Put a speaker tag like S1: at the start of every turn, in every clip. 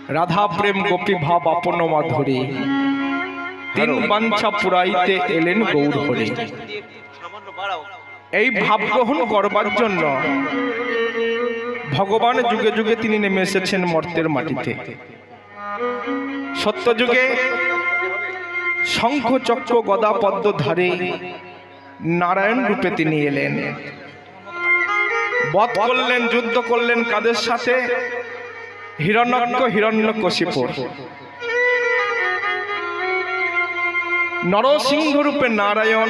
S1: রাধা প্রেম গোপী ভাব আপন মাধুরী, তিন বাঞ্ছা পুরাইতে এলেন গৌর হরি। এই ভাব গ্রহণ করবার জন্য ভগবান যুগে যুগে তিনি নেমে এসেছেন মর্তের মাটিতে। সত্য যুগে শঙ্খ চক্র গদা পদ্ম ধারে নারায়ণ রূপে তিনি এলেন, বধ করলেন, যুদ্ধ করলেন কাদের সাথে? হিরণ্যাক্ষ হিরণ্যকশিপুর। নরসিংহ রূপে নারায়ণ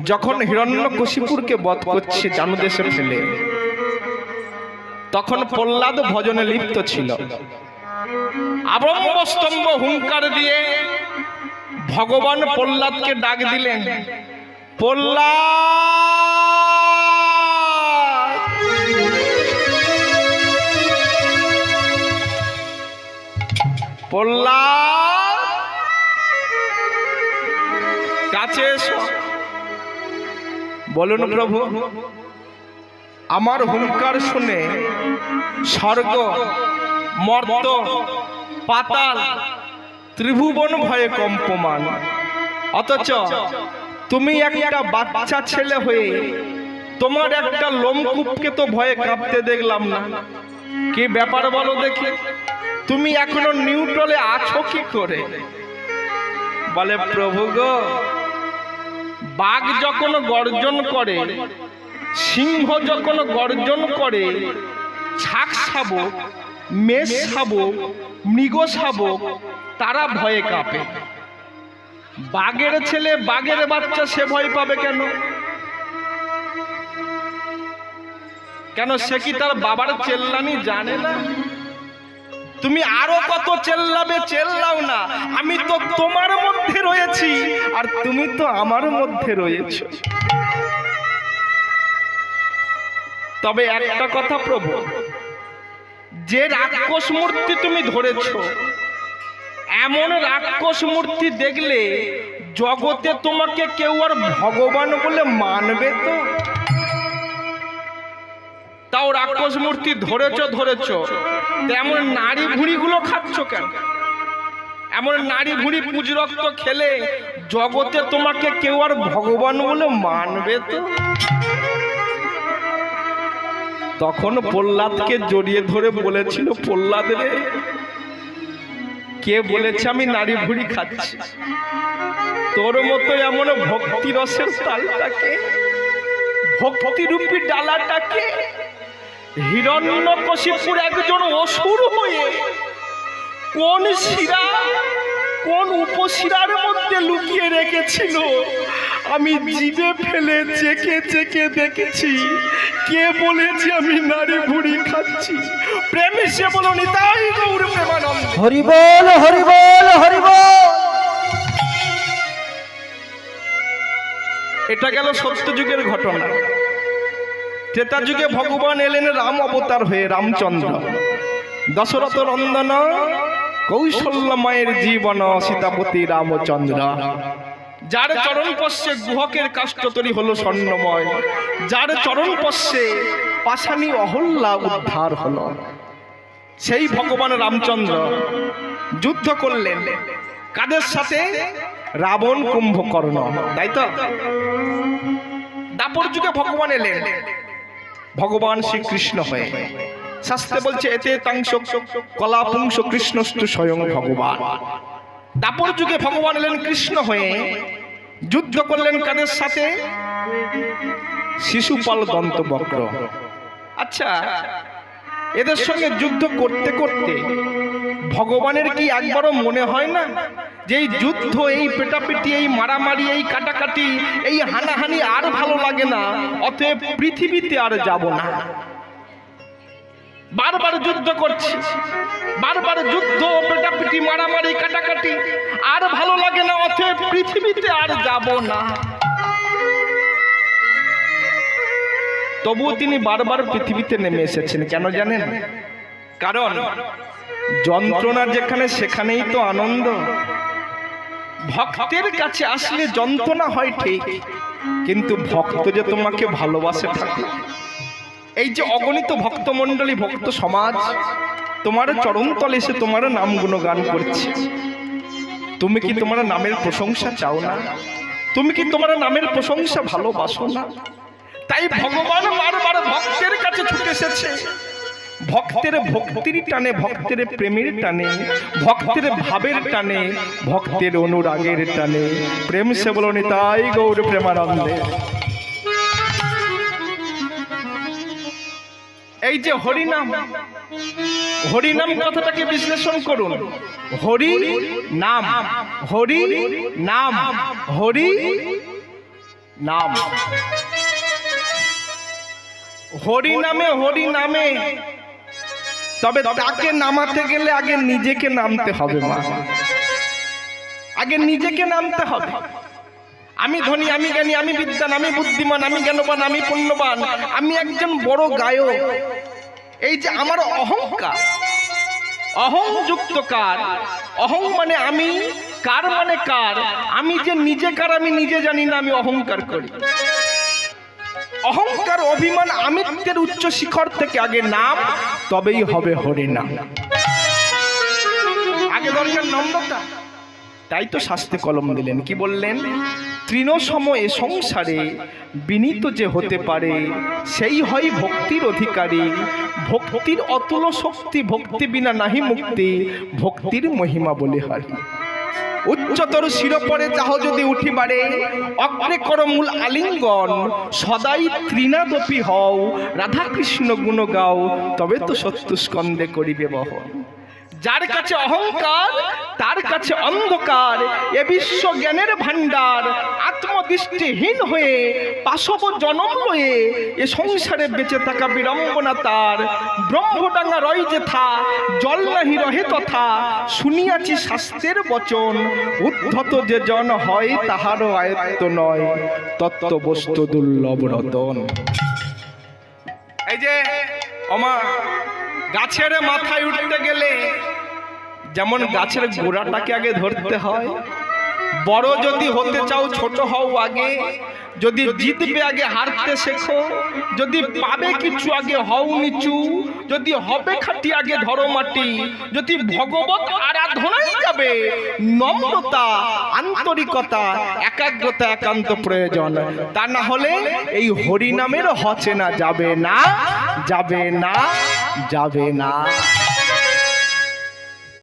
S1: যখন হিরণ্যকশিপুরকে বধ করছে জানুদেশে ফেলে, তখন প্রহ্লাদ ভজনে লিপ্ত ছিল। আব্রহ্মস্তম্ভ হুঙ্কার দিয়ে ভগবান প্রহ্লাদকে ডাক দিলেন, প্রহ্লাদ, প্রহ্লাদ কাছে এসো। বলুন প্রভু, আমার হুঙ্কার শুনে স্বর্গ, মর্ত, পাতাল, ত্রিভুবন ভয়ে কম্পমান, অথচ তুমি একটা বাচ্চা ছেলে হয়ে তোমার একটা লোমকূপকে তো ভয়ে কাঁপতে দেখলাম না। কি ব্যাপার বলো দেখি, তুমি এখনো নিউট্রালে আছো কি করে? বলে, প্রভু গো, বাঘ যখন গর্জন করে, সিংহ যখন গর্জন করে, ছাগ শাবক, মেষ শাবক, মৃগ শাবক তারা ভয়ে কাঁপে। বাঘের ছেলে, বাঘের বাচ্চা, সে ভয় পাবে কেন? কেন সে কি তার বাবার চেল্লানি জানে না? তুমি আরো কত চেল্লাবে, চেল্লাও না, আমি তো তোমার মধ্যে রয়েছি আর তুমি তো আমার মধ্যে রয়েছো। তবে একটা কথা প্রভু, যে রাক্ষস মূর্তি তুমি ধরেছো, এমন রাক্ষস মূর্তি দেখলে জগতে তোমাকে কেউ আর ভগবান বলে মানবে তো? তাও রাক্ষস মূর্তি ধরেছো, তেমন নারী ভুঁড়িগুলো খাচ্ছ কেন? এমন নারী ভুঁড়ি পুঁজ রক্ত খেলে জগতে তোমাকে কেউ আর ভগবান বলে মানবে তো? তখন প্রহ্লাদকে জড়িয়ে ধরে বলেছিল, প্রহ্লাদ রে, কে বলেছে আমি নারী ভুঁড়ি খাচ্ছি? তোর মতো এমন ভক্তি রসের তালটাকে, ভক্তিরূপী ডালাটাকে হিরণ্যকশিপুর একজন অসুর হয়ে কোন শিরা, কোন উপশিরার মধ্যে লুকিয়ে রেখেছিল আমি জিভে ফেলে চেকে চেকে দেখেছি। কে বলেছে আমি নারী ভুঁড়ি খাচ্ছি? প্রেমে সে বলো নিতাই গৌর প্রেমানন্দ।
S2: হরি বল, হরি বল, হরি বল।
S1: এটা গেল সত্য যুগের ঘটনা। ত্রেতা যুগে ভগবান এলেন রাম অবতার হয়ে, রামচন্দ্র। দশরথ নন্দন, কৌশল্য মায়ের জীবন, সীতাপতি রামচন্দ্র। যার চরণ পশ্চে গুহকের কাষ্ঠ তৈরি হলো স্বর্ণময়, যার চরণ পশ্চে পাশানি অহল্যা উদ্ধার হলো, সেই ভগবান রামচন্দ্র যুদ্ধ করলেন কাদের সাথে? রাবণ, কুম্ভকর্ণ, তাই তো? দাপর যুগে ভগবান এলেন ভগবান শ্রীকৃষ্ণ হয়ে। শাস্ত্রে বলছে, এতে তাংশ কলা পুংস কৃষ্ণস্তু স্বয়ং ভগবান। দাপর যুগে ভগবান এলেন কৃষ্ণ হয়ে, যুদ্ধ করলেন কাদের সাথে? শিশুপাল, দন্তবক্র। আচ্ছা, এদের সঙ্গে যুদ্ধ করতে করতে ভগবানের কি একবারও মনে হয় না যে এই যুদ্ধ, এই পেটাপিটি, এই মারামারি, এই কাটাকাটি, এই হানাহানি আর ভালো লাগে না, অতএব পৃথিবীতে আর যাব না? বারবার যুদ্ধ করছি, বারবার যুদ্ধ, পেটাপিটি, মারামারি, কাটাকাটি, আর ভালো লাগে না, অতএব পৃথিবীতে আর যাব না। তবুও তিনি বারবার পৃথিবীতে নেমে এসেছেন। কেন জানেন? কারণ যন্ত্রণা যেখানে সেখানেই তো আনন্দ। ভক্তের কাছে আসলে যন্ত্রণা হয় ঠিক, কিন্তু ভক্ত যে তোমাকে ভালোবাসে থাকে। এই যে অগণিত ভক্তমণ্ডলী, ভক্ত সমাজ তোমার চরণ তলে এসে তোমার নাম গুণগান করছি। তুমি কি তোমার নামের প্রশংসা চাও না? তুমি কি তোমার নামের প্রশংসা ভালোবাসো না? তাই ভগবান বারবার ভক্তের কাছে ছুটে এসেছে। ভক্তের ভক্তির টানে, ভক্তের প্রেমের টানে, ভক্তের ভাবের টানে, ভক্তের অনুরাগের টানে। প্রেম সে বলো নিতাই গৌর প্রেমানন্দে। এই যে হরিনাম, হরিনাম কথাটাকে বিশ্লেষণ করুন। হরি নাম, হরি নাম, হরি নাম। হরি নামে, হরি নামে, তবে তাকে নামাতে গেলে আগে নিজেকে নামতে হবে মা, আগে নিজেকে নামতে হবে। আমি ধনী, আমি জ্ঞানী, আমি বিদ্বান, আমি বুদ্ধিমান, আমি জ্ঞানবান, আমি পুণ্যবান, আমি একজন বড় গায়ক। এই যে আমার অহংকার, অহংযুক্ত কার, অহং মানে আমি, কার মানে কার, আমি যে নিজে কার আমি নিজে জানি না, আমি অহংকার করি। অহংকার, অভিমান, আমিত্বের উচ্চ শিখর থেকে আগে নাম, তবেই হবে হরিনাম। আগে দরকার নম্রতা। তাই তো শাস্ত্রে কলম দিলেন, কি বললেন? তৃণসম এ সংসারে বিনীত যে হতে পারে, সেই হয় ভক্তির অধিকারী। ভক্তির অতুল শক্তি, ভক্তি বিনা নাহি মুক্তি, ভক্তির মহিমা বলে হারি। উচ্চতর শিরোপরে চাহ যদি উঠিবারে, অগ্রে কর মূল আলিঙ্গন, সদাই তৃণাদপি হও, রাধা কৃষ্ণ গুণ গাও, তবে তো সত্য স্কন্ধে করিবে বহন। যার কাছে অহংকার তার কাছে অন্ধকার, এ বিশ্ব জ্ঞানের ভান্ডার। আত্মদৃষ্টিহীন হয়ে পাশব জনম লয়ে, এ সংসারে বেঁচে থাকা বিড়ম্বনা তার। ব্রহ্মডাঙ্গা রয় যেথা, জল নাহি রহে তথা, শুনিয়াছি শাস্ত্রের বচন। উদ্ধত যে জন হয় তাহারও আয়ত্ত নয়, তত্ত্ব বস্তু দুর্লভ রতন। এই যে ওমা, গাছের মাথায় উঠতে গেলে যেমন গাছের গোড়াটাকে আগে ধরতে হয়, বড় যদি হতে চাও ছোট হও আগে, যদি জিতবে আগে হারতে শেখো, যদি পাবে কিছু আগে হও নিচু, যদি হবে খাঁটি আগে ধরো মাটি, যদি ভগবত আরাধনাই যাবে নম্রতা, আন্তরিকতা, একাগ্রতা একান্ত প্রয়োজন। তা না হলে এই হরিনামের হচেনা যাবে না, যাবে না, যাবে না।